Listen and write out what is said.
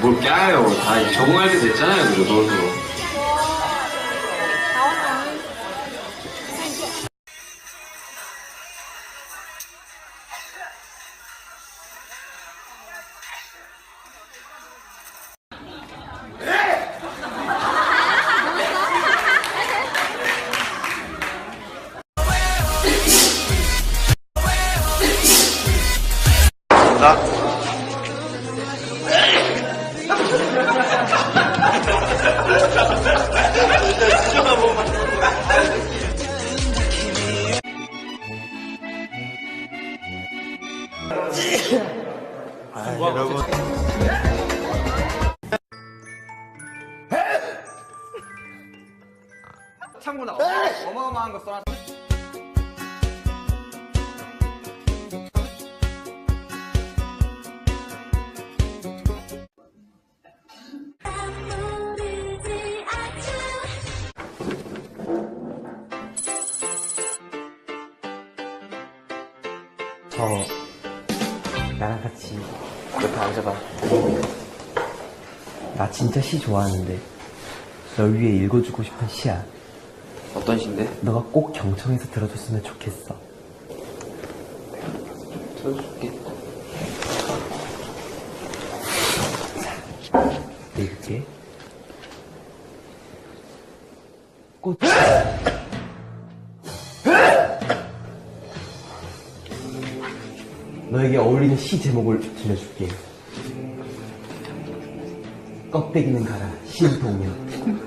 뭘 까요? 다 적응할 때 됐잖아요, 그죠, 서로. 나 여러분 참고나 어마어마한 거 써놨. 나랑 같이 옆에 앉아봐. 나 진짜 시 좋아하는데 널 위해 읽어주고 싶은 시야. 어떤 시인데? 너가 꼭 경청해서 들어줬으면 좋겠어. 들어줄게. 읽을게. 꽃. 너에게 어울리는 시 제목을 들려줄게. 껍데기는 가라, 신동요.